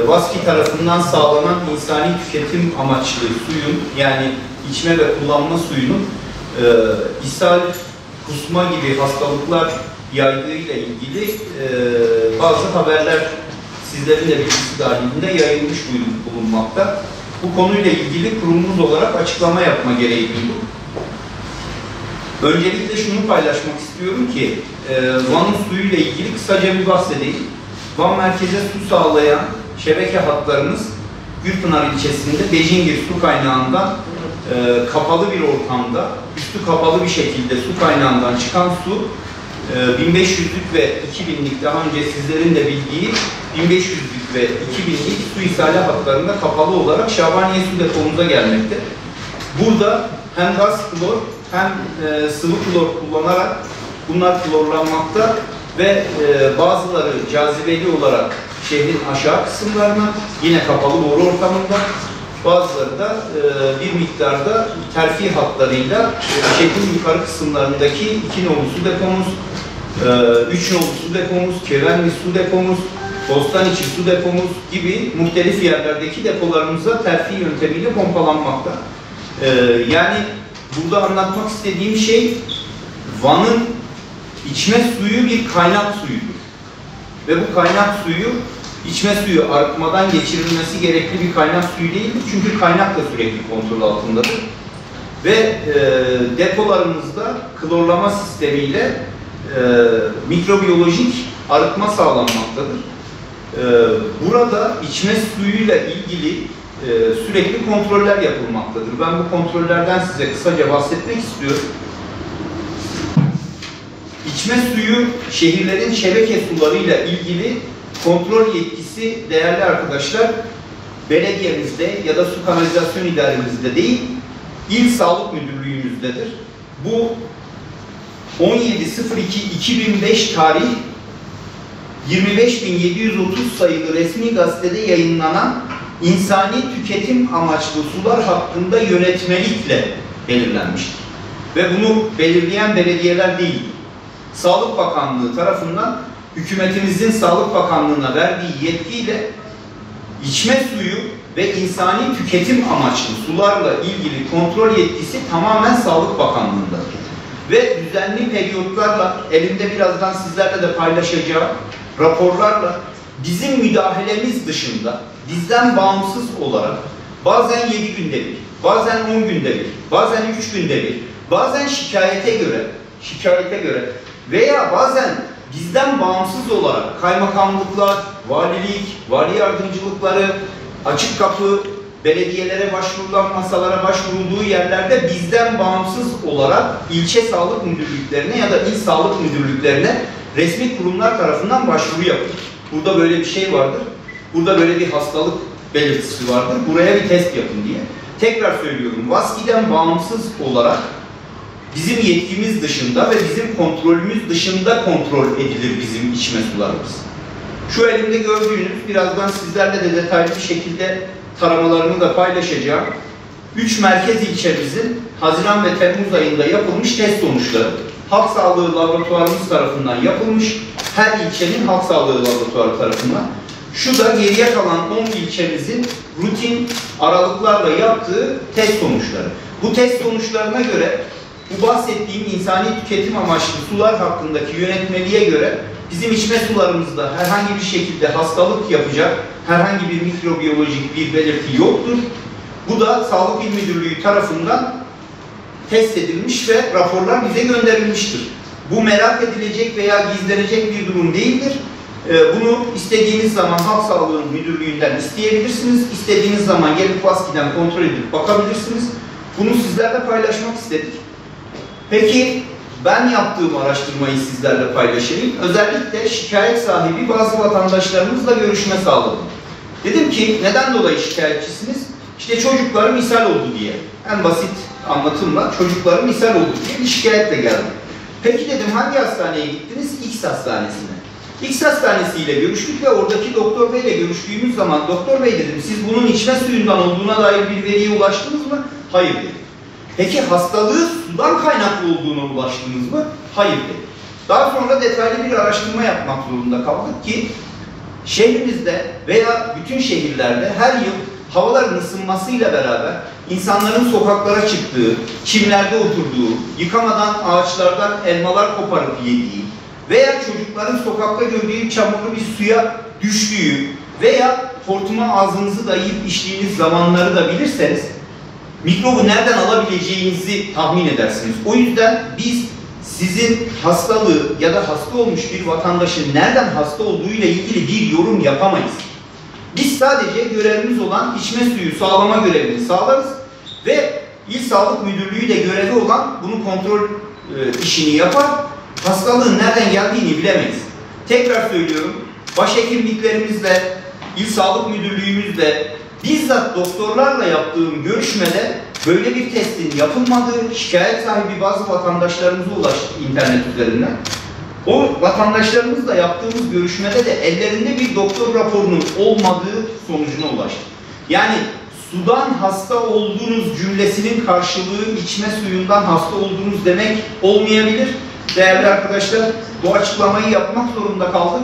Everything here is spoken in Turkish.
VASKİ tarafından sağlanan insani tüketim amaçlı suyun, yani içme ve kullanma suyunun ishal, kusma gibi hastalıklar yaydığıyla ilgili bazı haberler sizlerin de bilgisi dahilinde yayılmış bulunmakta. Bu konuyla ilgili kurumumuz olarak açıklama yapma gereği duyduk. Öncelikle şunu paylaşmak istiyorum ki Van'ın suyuyla ilgili kısaca bir bahsedeyim. Van merkeze su sağlayan şebeke hatlarımız Gürpınar ilçesinde Bejingir su kaynağından kapalı bir ortamda, üstü kapalı bir şekilde su kaynağından çıkan su 1500'lük ve 2000'lik, daha önce sizlerin de bildiği 1500'lük ve 2000'lik su ishali hatlarında kapalı olarak Şabaniye su depomuza gelmekte. Burada hem gaz klor hem sıvı klor kullanarak bunlar klorlanmakta ve bazıları cazibeli olarak şehrin aşağı kısımlarına, yine kapalı boru ortamında, bazıları da bir miktarda terfi hatlarıyla şehrin yukarı kısımlarındaki 2 nolu su depomuz, 3 nolu su depomuz, Kevenli su depomuz, Bostaniçi su depomuz gibi muhtelif yerlerdeki depolarımıza terfi yöntemiyle pompalanmakta. Yani burada anlatmak istediğim şey, Van'ın içme suyu bir kaynak suyudur. Ve bu kaynak suyu, içme suyu arıtmadan geçirilmesi gerekli bir kaynak suyu değildir. Çünkü kaynak da sürekli kontrol altındadır. Ve depolarımızda klorlama sistemiyle mikrobiyolojik arıtma sağlanmaktadır. Burada içme suyuyla ilgili sürekli kontroller yapılmaktadır. Ben bu kontrollerden size kısaca bahsetmek istiyorum. İçme suyu şehirlerin şebeke sularıyla ilgili kontrol yetkisi değerli arkadaşlar belediyemizde ya da su kanalizasyon idaremizde değil, İl Sağlık Müdürlüğümüzdedir. Bu 17.02.2005 tarih 25.730 sayılı resmi gazetede yayınlanan insani tüketim amaçlı sular hakkında yönetmelikle belirlenmiştir. Ve bunu belirleyen belediyeler değil, Sağlık Bakanlığı tarafından hükümetimizin Sağlık Bakanlığı'na verdiği yetkiyle içme suyu ve insani tüketim amaçlı sularla ilgili kontrol yetkisi tamamen Sağlık Bakanlığı'ndadır. Ve düzenli periyotlarla, elimde birazdan sizlerle de paylaşacağım raporlarla bizim müdahalemiz dışında, bizden bağımsız olarak bazen 7 günde bir, bazen 10 günde bir, bazen 3 günde bir, bazen şikayete göre veya bazen bizden bağımsız olarak kaymakamlıklar, valilik, vali yardımcılıkları, açık kapı, belediyelere başvurulan masalara başvurulduğu yerlerde bizden bağımsız olarak ilçe sağlık müdürlüklerine ya da il sağlık müdürlüklerine resmi kurumlar tarafından başvuru yapılır. Burada böyle bir şey vardır. Burada böyle bir hastalık belirtisi vardır. Buraya bir test yapın diye. Tekrar söylüyorum. VASKİ'den bağımsız olarak bizim yetkimiz dışında ve bizim kontrolümüz dışında kontrol edilir bizim içme sularımız. Şu elimde gördüğünüz, birazdan sizlerle de detaylı bir şekilde taramalarını da paylaşacağım. 3 merkez ilçemizin Haziran ve Temmuz ayında yapılmış test sonuçları. Halk Sağlığı Laboratuvarımız tarafından yapılmış. Her ilçenin Halk Sağlığı Laboratuvarı tarafından. Şu da geriye kalan 10 ilçemizin rutin aralıklarla yaptığı test sonuçları. Bu test sonuçlarına göre bu bahsettiğim insani tüketim amaçlı sular hakkındaki yönetmeliğe göre bizim içme sularımızda herhangi bir şekilde hastalık yapacak herhangi bir mikrobiyolojik bir belirti yoktur. Bu da Sağlık İl Müdürlüğü tarafından test edilmiş ve raporlar bize gönderilmiştir. Bu merak edilecek veya gizlenecek bir durum değildir. Bunu istediğiniz zaman Halk Sağlığı Müdürlüğü'nden isteyebilirsiniz. İstediğiniz zaman gelip VASKİ'den kontrol edip bakabilirsiniz. Bunu sizlerle paylaşmak istedik. Peki ben yaptığım araştırmayı sizlerle paylaşayım. Özellikle şikayet sahibi bazı vatandaşlarımızla görüşme sağladım. Dedim ki neden dolayı şikayetçisiniz? İşte çocuklarım ishal oldu diye. En basit anlatımla çocuklarım ishal oldu diye bir şikayetle geldim. Peki dedim hangi hastaneye gittiniz? X hastanesine. X hastanesiyle görüştük ve oradaki doktor beyle görüştüğümüz zaman doktor bey dedim siz bunun içme suyundan olduğuna dair bir veriye ulaştınız mı? Hayır dedi. Peki hastalığı sudan kaynaklı olduğuna ulaştınız mı? Hayır dedi. Daha sonra detaylı bir araştırma yapmak zorunda kaldık ki Şehrimizde veya bütün şehirlerde her yıl havaların ısınmasıyla beraber insanların sokaklara çıktığı, çimlerde oturduğu, yıkamadan ağaçlardan elmalar koparıp yediği veya çocukların sokakta gördüğü çamurlu bir suya düştüğü veya hortuma ağzınızı dayayıp içtiğiniz zamanları da bilirseniz mikrobu nereden alabileceğinizi tahmin edersiniz. O yüzden biz sizin hastalığı ya da hasta olmuş bir vatandaşın nereden hasta olduğuyla ilgili bir yorum yapamayız. Biz sadece görevimiz olan içme suyu sağlama görevini sağlarız ve İl Sağlık Müdürlüğü de görevi olan bunu kontrol işini yapar. Hastalığın nereden geldiğini bilemeyiz. Tekrar söylüyorum, başhekimliklerimizle, İl Sağlık Müdürlüğümüzle, bizzat doktorlarla yaptığım görüşmede böyle bir testin yapılmadığı, şikayet sahibi bazı vatandaşlarımıza ulaştı internet üzerinden. O vatandaşlarımızla yaptığımız görüşmede de ellerinde bir doktor raporunun olmadığı sonucuna ulaştı. Yani sudan hasta olduğunuz cümlesinin karşılığı içme suyundan hasta olduğunuz demek olmayabilir. Değerli arkadaşlar, bu açıklamayı yapmak zorunda kaldık.